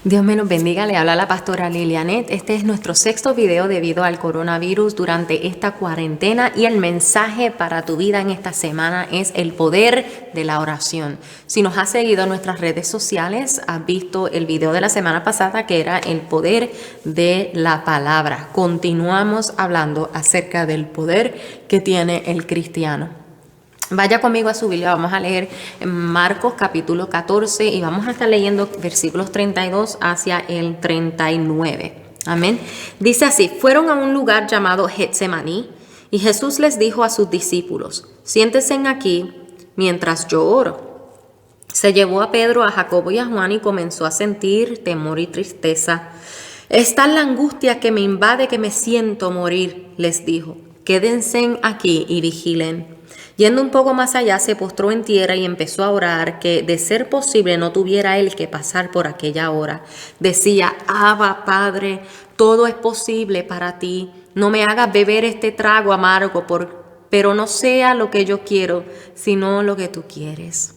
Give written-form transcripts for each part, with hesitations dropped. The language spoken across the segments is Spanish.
Dios me los bendiga, le habla la pastora Lilianet. Este es nuestro sexto video debido al coronavirus durante esta cuarentena y el mensaje para tu vida en esta semana es el poder de la oración. Si nos has seguido en nuestras redes sociales, has visto el video de la semana pasada que era el poder de la palabra. Continuamos hablando acerca del poder que tiene el cristiano. Vaya conmigo a su Biblia, vamos a leer Marcos capítulo 14 y vamos a estar leyendo versículos 32 hacia el 39. Amén. Dice así: fueron a un lugar llamado Getsemaní y Jesús les dijo a sus discípulos: siéntense aquí mientras yo oro. Se llevó a Pedro, a Jacobo y a Juan y comenzó a sentir temor y tristeza. Es tal la angustia que me invade que me siento morir, les dijo. Quédense aquí y vigilen. Yendo un poco más allá, se postró en tierra y empezó a orar que, de ser posible, no tuviera él que pasar por aquella hora. Decía: Abba, Padre, todo es posible para ti. No me hagas beber este trago amargo, pero no sea lo que yo quiero, sino lo que tú quieres.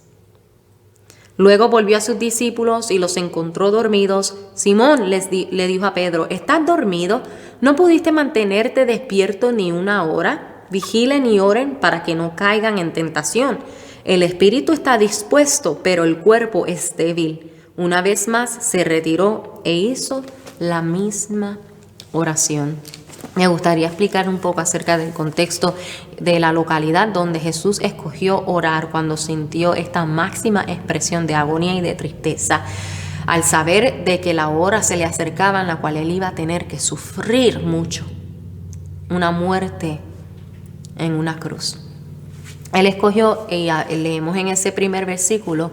Luego volvió a sus discípulos y los encontró dormidos. Simón le dijo a Pedro: ¿estás dormido? ¿No pudiste mantenerte despierto ni una hora? Vigilen y oren para que no caigan en tentación. El espíritu está dispuesto, pero el cuerpo es débil. Una vez más se retiró e hizo la misma oración. Me gustaría explicar un poco acerca del contexto de la localidad donde Jesús escogió orar cuando sintió esta máxima expresión de agonía y de tristeza, al saber de que la hora se le acercaba en la cual él iba a tener que sufrir mucho, una muerte en una cruz. Él escogió, y leemos en ese primer versículo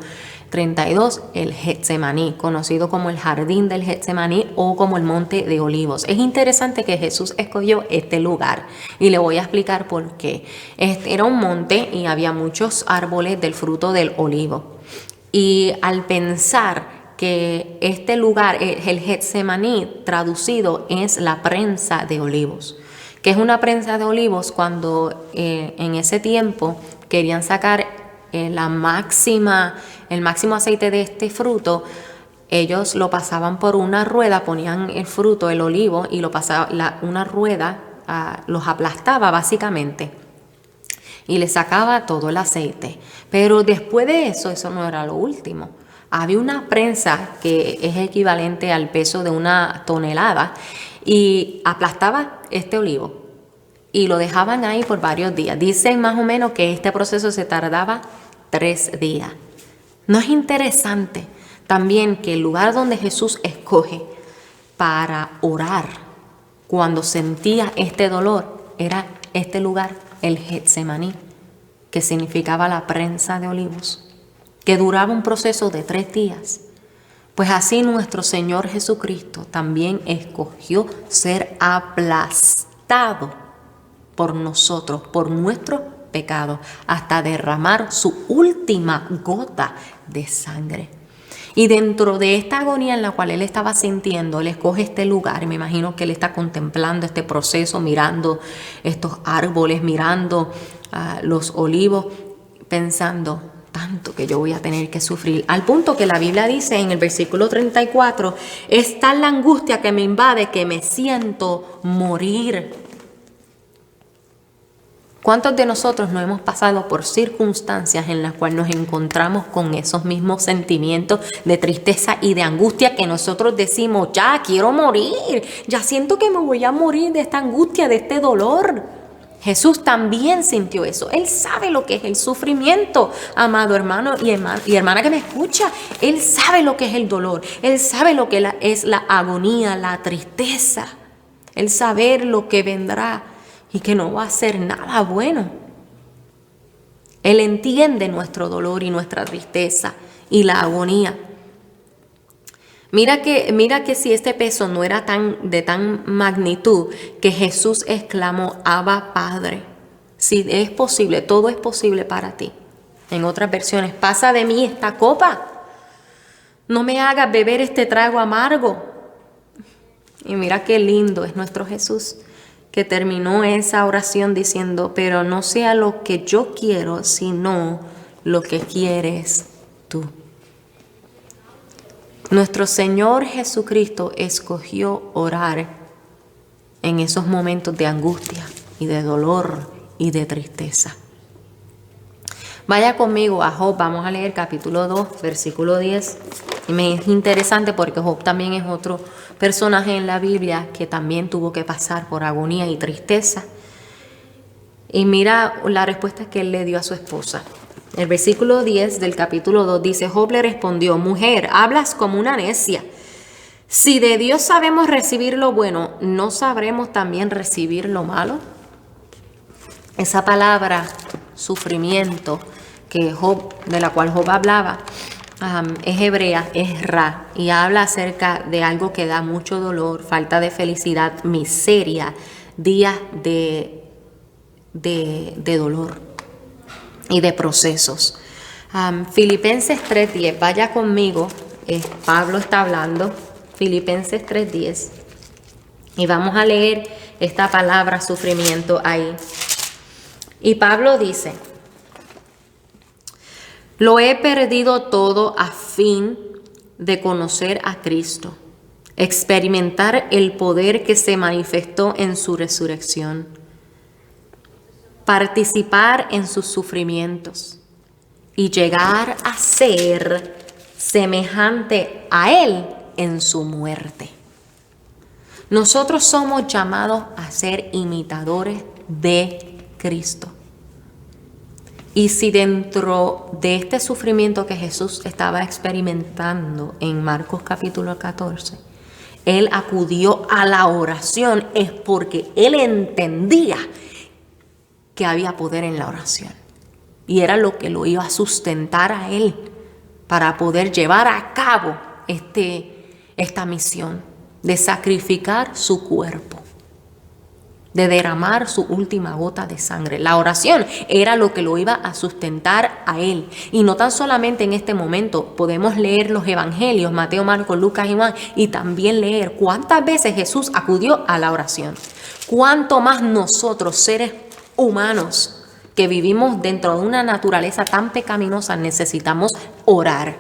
32, el Getsemaní, conocido como el jardín del Getsemaní o como el monte de olivos. Es interesante que Jesús escogió este lugar y le voy a explicar por qué. Era un monte y había muchos árboles del fruto del olivo. Y al pensar que este lugar, el Getsemaní, traducido es la prensa de olivos. Que es una prensa de olivos cuando en ese tiempo querían sacar el máximo aceite de este fruto. Ellos lo pasaban por una rueda, ponían el fruto, el olivo, y lo pasaba una rueda, los aplastaba básicamente y le sacaba todo el aceite. Pero después de eso no era lo último. Había una prensa que es equivalente al peso de una tonelada y aplastaba este olivo y lo dejaban ahí por varios días. Dicen más o menos que este proceso se tardaba 3 días. ¿No es interesante también que el lugar donde Jesús escoge para orar cuando sentía este dolor era este lugar, el Getsemaní, que significaba la prensa de olivos, que duraba un proceso de 3 días? Pues así nuestro Señor Jesucristo también escogió ser aplastado por nosotros, por nuestro pecado, hasta derramar su última gota de sangre. Y dentro de esta agonía en la cual él estaba sintiendo, él escoge este lugar. Y me imagino que él está contemplando este proceso, mirando estos árboles, mirando los olivos, pensando: tanto que yo voy a tener que sufrir, al punto que la Biblia dice en el versículo 34, es tal la angustia que me invade que me siento morir. ¿Cuántos de nosotros no hemos pasado por circunstancias en las cuales nos encontramos con esos mismos sentimientos de tristeza y de angustia que nosotros decimos: ya quiero morir, ya siento que me voy a morir de esta angustia, de este dolor? Jesús también sintió eso. Él sabe lo que es el sufrimiento, amado hermano y hermana que me escucha. Él sabe lo que es el dolor. Él sabe lo que es la agonía, la tristeza. Él sabe lo que vendrá y que no va a ser nada bueno. Él entiende nuestro dolor y nuestra tristeza y la agonía. Mira que si este peso no era de tan magnitud, que Jesús exclamó: Abba, Padre, si es posible, todo es posible para ti. En otras versiones: pasa de mí esta copa, no me hagas beber este trago amargo. Y mira qué lindo es nuestro Jesús, que terminó esa oración diciendo: pero no sea lo que yo quiero, sino lo que quieres tú. Nuestro Señor Jesucristo escogió orar en esos momentos de angustia y de dolor y de tristeza. Vaya conmigo a Job, vamos a leer capítulo 2, versículo 10. Y me es interesante porque Job también es otro personaje en la Biblia que también tuvo que pasar por agonía y tristeza. Y mira la respuesta que él le dio a su esposa. El versículo 10 del capítulo 2 dice: Job le respondió: mujer, hablas como una necia. Si de Dios sabemos recibir lo bueno, ¿no sabremos también recibir lo malo? Esa palabra, sufrimiento, de la cual Job hablaba, es hebrea, es ra, y habla acerca de algo que da mucho dolor, falta de felicidad, miseria, días de dolor y de procesos. Filipenses 3:10, vaya conmigo, Pablo está hablando, Filipenses 3:10, y vamos a leer esta palabra sufrimiento ahí. Y Pablo dice: lo he perdido todo a fin de conocer a Cristo, experimentar el poder que se manifestó en su resurrección, participar en sus sufrimientos y llegar a ser semejante a Él en su muerte. Nosotros somos llamados a ser imitadores de Cristo. Y si dentro de este sufrimiento que Jesús estaba experimentando en Marcos capítulo 14, Él acudió a la oración, es porque Él entendía que había poder en la oración. Y era lo que lo iba a sustentar a Él para poder llevar a cabo esta misión de sacrificar su cuerpo, de derramar su última gota de sangre. La oración era lo que lo iba a sustentar a Él. Y no tan solamente en este momento, podemos leer los evangelios, Mateo, Marcos, Lucas y Juan, y también leer cuántas veces Jesús acudió a la oración. Cuánto más nosotros, seres humanos, que vivimos dentro de una naturaleza tan pecaminosa, necesitamos orar.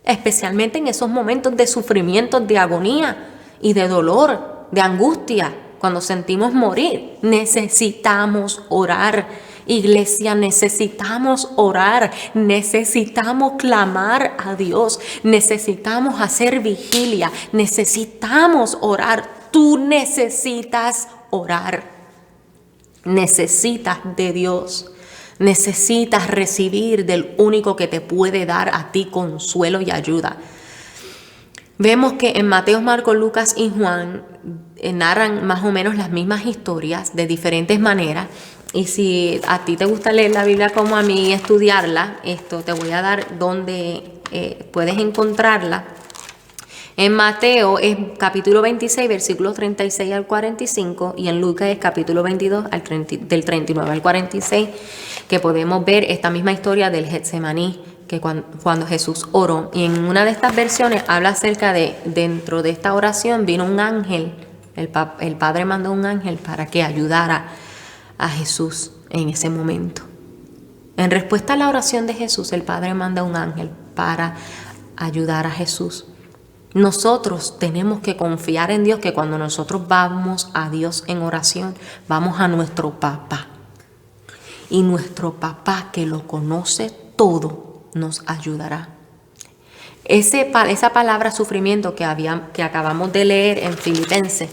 Especialmente en esos momentos de sufrimiento, de agonía y de dolor, de angustia. Cuando sentimos morir, necesitamos orar. Iglesia, necesitamos orar, necesitamos clamar a Dios, necesitamos hacer vigilia, necesitamos orar. Tú necesitas orar, necesitas de Dios, necesitas recibir del único que te puede dar a ti consuelo y ayuda. Vemos que en Mateo, Marcos, Lucas y Juan narran más o menos las mismas historias de diferentes maneras. Y si a ti te gusta leer la Biblia como a mí y estudiarla, te voy a dar donde puedes encontrarla. En Mateo es capítulo 26, versículos 36 al 45, y en Lucas es capítulo 22, del 39 al 46, que podemos ver esta misma historia del Getsemaní, que cuando Jesús oró. Y en una de estas versiones habla acerca de, dentro de esta oración vino un ángel, el Padre mandó un ángel para que ayudara a Jesús en ese momento. En respuesta a la oración de Jesús, el Padre manda un ángel para ayudar a Jesús. Nosotros tenemos que confiar en Dios, que cuando nosotros vamos a Dios en oración, vamos a nuestro papá. Y nuestro papá, que lo conoce todo, nos ayudará. Esa palabra sufrimiento que acabamos de leer en Filipenses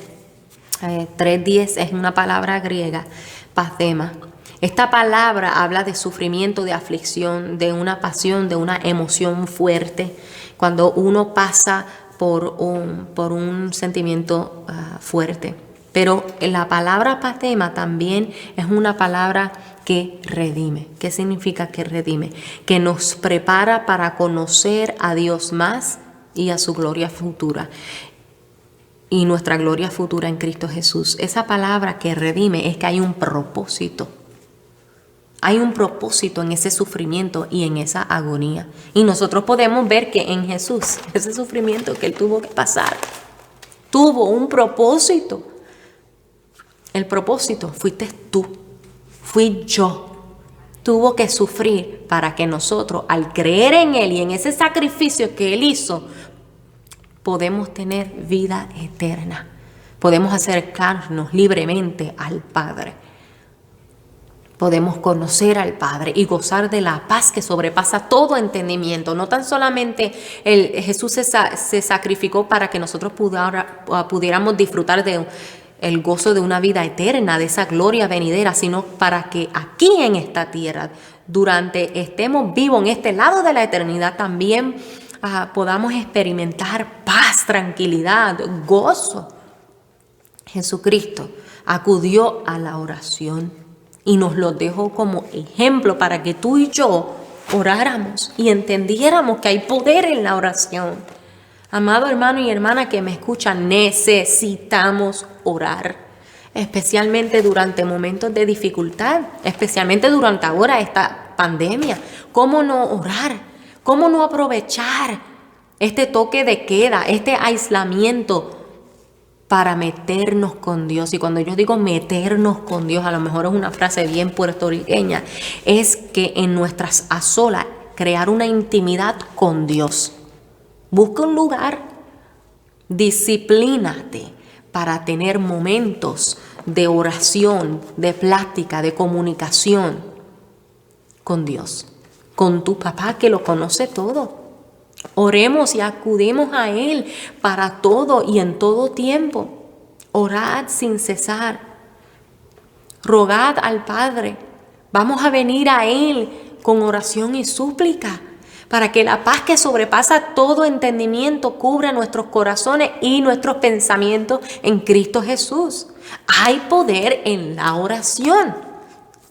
3:10 es una palabra griega, pathema. Esta palabra habla de sufrimiento, de aflicción, de una pasión, de una emoción fuerte. Cuando uno pasa por un sentimiento fuerte. Pero la palabra pathema también es una palabra que redime. ¿Qué significa que redime? Que nos prepara para conocer a Dios más y a su gloria futura. Y nuestra gloria futura en Cristo Jesús. Esa palabra que redime es que hay un propósito. Hay un propósito en ese sufrimiento y en esa agonía. Y nosotros podemos ver que en Jesús, ese sufrimiento que Él tuvo que pasar, tuvo un propósito. El propósito fuiste tú, fui yo. Tuvo que sufrir para que nosotros, al creer en Él y en ese sacrificio que Él hizo, podemos tener vida eterna. Podemos acercarnos libremente al Padre. Podemos conocer al Padre y gozar de la paz que sobrepasa todo entendimiento. No tan solamente Jesús se sacrificó para que nosotros pudiéramos disfrutar de el gozo de una vida eterna, de esa gloria venidera, sino para que aquí en esta tierra, durante estemos vivos en este lado de la eternidad, también podamos experimentar paz, tranquilidad, gozo. Jesucristo acudió a la oración y nos lo dejó como ejemplo para que tú y yo oráramos y entendiéramos que hay poder en la oración. Amado hermano y hermana que me escuchan, necesitamos orar, especialmente durante momentos de dificultad, especialmente durante ahora esta pandemia. ¿Cómo no orar? ¿Cómo no aprovechar este toque de queda, este aislamiento para meternos con Dios? Y cuando yo digo meternos con Dios, a lo mejor es una frase bien puertorriqueña, es que en nuestras a solas crear una intimidad con Dios. Busca un lugar, disciplínate para tener momentos de oración, de plática, de comunicación con Dios, con tu papá que lo conoce todo. Oremos y acudimos a Él para todo y en todo tiempo. Orad sin cesar. Rogad al Padre. Vamos a venir a Él con oración y súplica para que la paz que sobrepasa todo entendimiento cubra nuestros corazones y nuestros pensamientos en Cristo Jesús. Hay poder en la oración.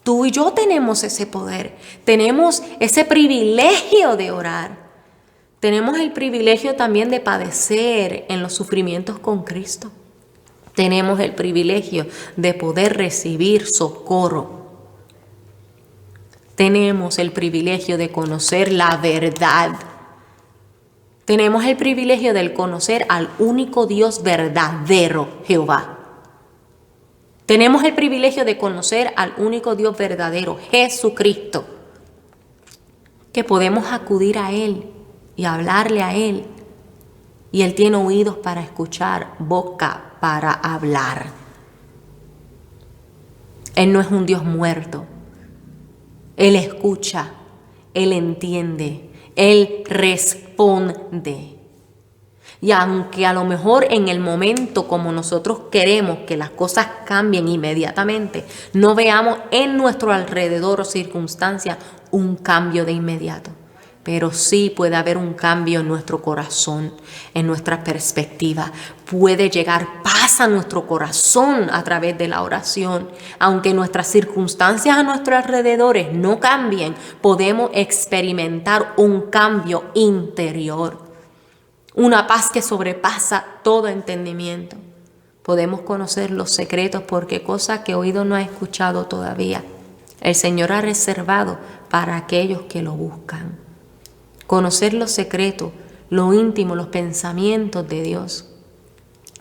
Tú y yo tenemos ese poder. Tenemos ese privilegio de orar. Tenemos el privilegio también de padecer en los sufrimientos con Cristo. Tenemos el privilegio de poder recibir socorro. Tenemos el privilegio de conocer la verdad. Tenemos el privilegio de conocer al único Dios verdadero, Jehová. Tenemos el privilegio de conocer al único Dios verdadero, Jesucristo, que podemos acudir a Él y hablarle a Él. Y Él tiene oídos para escuchar, boca para hablar. Él no es un Dios muerto. Él escucha, Él entiende, Él responde. Y aunque a lo mejor en el momento como nosotros queremos que las cosas cambien inmediatamente, no veamos en nuestro alrededor o circunstancias un cambio de inmediato. Pero sí puede haber un cambio en nuestro corazón, en nuestra perspectiva. Puede llegar paz a nuestro corazón a través de la oración. Aunque nuestras circunstancias a nuestros alrededores no cambien, podemos experimentar un cambio interior. Una paz que sobrepasa todo entendimiento. Podemos conocer los secretos porque cosas que oído no ha escuchado todavía, el Señor ha reservado para aquellos que lo buscan. Conocer los secretos, lo íntimo, los pensamientos de Dios.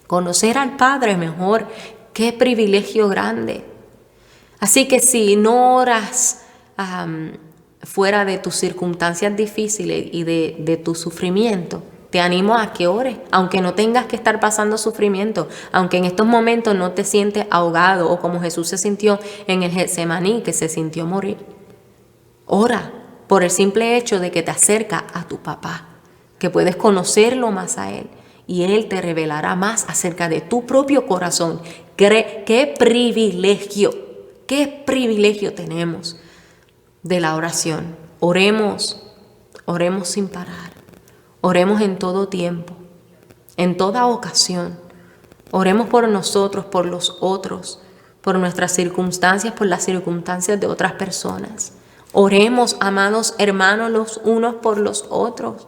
Conocer al Padre mejor, qué privilegio grande. Así que si no oras fuera de tus circunstancias difíciles y de tu sufrimiento, te animo a que ores, aunque no tengas que estar pasando sufrimiento, aunque en estos momentos no te sientes ahogado o como Jesús se sintió en el Getsemaní, que se sintió morir. Ora por el simple hecho de que te acerca a tu papá, que puedes conocerlo más a Él y Él te revelará más acerca de tu propio corazón. Qué privilegio tenemos de la oración. Oremos sin parar. Oremos en todo tiempo, en toda ocasión. Oremos por nosotros, por los otros, por nuestras circunstancias, por las circunstancias de otras personas. Oremos, amados hermanos, los unos por los otros.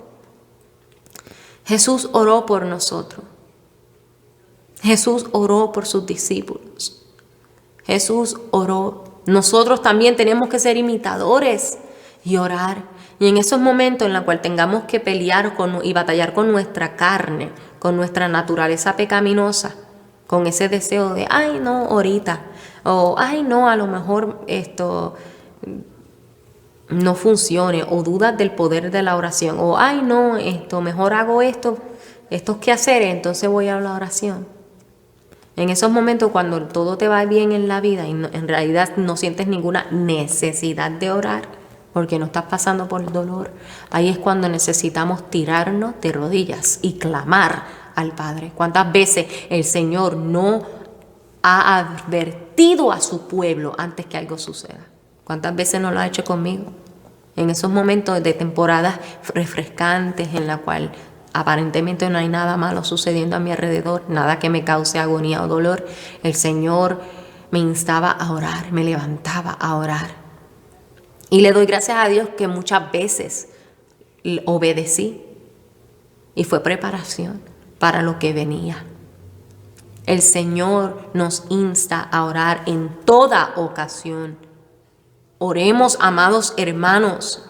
Jesús oró por nosotros. Jesús oró por sus discípulos. Jesús oró. Nosotros también tenemos que ser imitadores y orar. Y en esos momentos en los cuales tengamos que pelear y batallar con nuestra carne, con nuestra naturaleza pecaminosa, con ese deseo de, ay no, ahorita, o ay no, a lo mejor esto no funcione, o dudas del poder de la oración, o ay no, mejor hago esto estos quehaceres, entonces voy a la oración. En esos momentos cuando todo te va bien en la vida y en realidad no sientes ninguna necesidad de orar, porque no estás pasando por dolor, ahí es cuando necesitamos tirarnos de rodillas y clamar al Padre. ¿Cuántas veces el Señor no ha advertido a su pueblo antes que algo suceda? ¿Cuántas veces no lo ha hecho conmigo? En esos momentos de temporadas refrescantes en la cual aparentemente no hay nada malo sucediendo a mi alrededor, nada que me cause agonía o dolor, el Señor me instaba a orar, me levantaba a orar. Y le doy gracias a Dios que muchas veces obedecí y fue preparación para lo que venía. El Señor nos insta a orar en toda ocasión. Oremos, amados hermanos,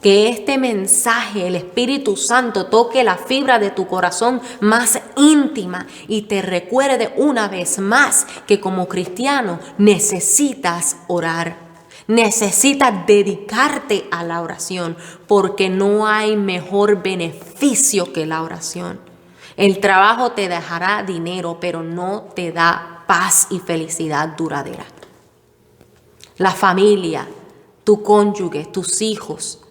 que este mensaje, el Espíritu Santo, toque la fibra de tu corazón más íntima y te recuerde una vez más que como cristiano necesitas orar. Necesitas dedicarte a la oración porque no hay mejor beneficio que la oración. El trabajo te dejará dinero, pero no te da paz y felicidad duradera. La familia, tu cónyuge, tus hijos,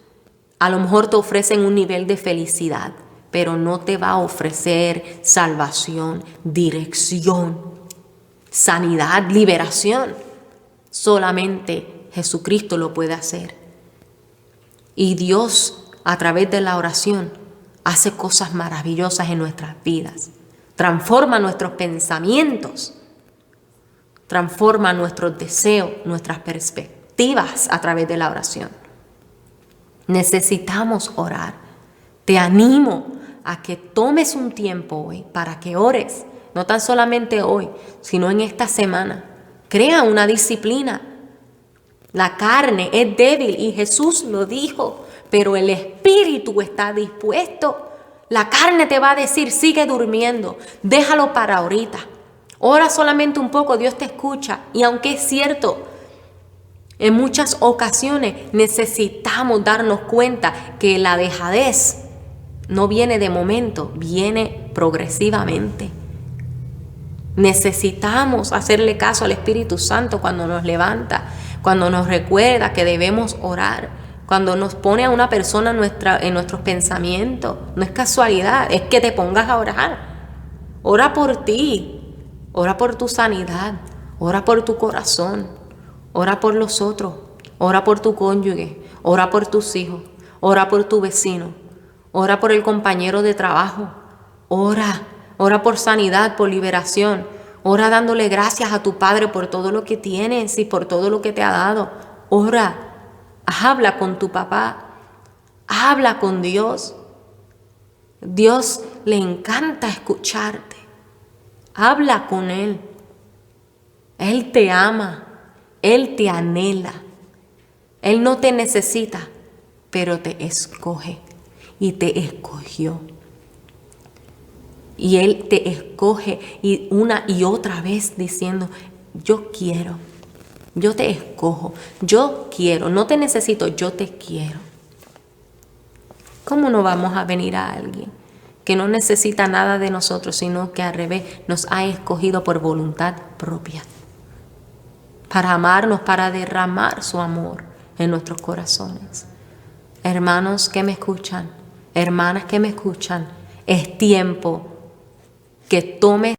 a lo mejor te ofrecen un nivel de felicidad, pero no te va a ofrecer salvación, dirección, sanidad, liberación. Solamente Jesucristo lo puede hacer. Y Dios, a través de la oración, hace cosas maravillosas en nuestras vidas. Transforma nuestros pensamientos, transforma nuestros deseos, nuestras perspectivas a través de la oración. Necesitamos orar. Te animo a que tomes un tiempo hoy para que ores, no tan solamente hoy, sino en esta semana. Crea una disciplina. La carne es débil y Jesús lo dijo, pero el espíritu está dispuesto. La carne te va a decir, sigue durmiendo, déjalo para ahorita. Ora solamente un poco, Dios te escucha. Y aunque es cierto, en muchas ocasiones necesitamos darnos cuenta que la dejadez no viene de momento, viene progresivamente. Necesitamos hacerle caso al Espíritu Santo cuando nos levanta, cuando nos recuerda que debemos orar, cuando nos pone a una persona en nuestros pensamientos. No es casualidad, es que te pongas a orar. Ora por ti, ora por tu sanidad, ora por tu corazón, ora por los otros, ora por tu cónyuge, ora por tus hijos, ora por tu vecino, ora por el compañero de trabajo, ora por sanidad, por liberación. Ora dándole gracias a tu Padre por todo lo que tienes y por todo lo que te ha dado. Ora, habla con tu papá, habla con Dios. Dios le encanta escucharte. Habla con Él. Él te ama, Él te anhela. Él no te necesita, pero te escoge y te escogió. Y Él te escoge y una y otra vez diciendo, yo quiero, yo te escojo, yo quiero, no te necesito, yo te quiero. ¿Cómo no vamos a venir a alguien que no necesita nada de nosotros, sino que al revés nos ha escogido por voluntad propia? Para amarnos, para derramar su amor en nuestros corazones. Hermanos que me escuchan, hermanas que me escuchan, es tiempo que tomes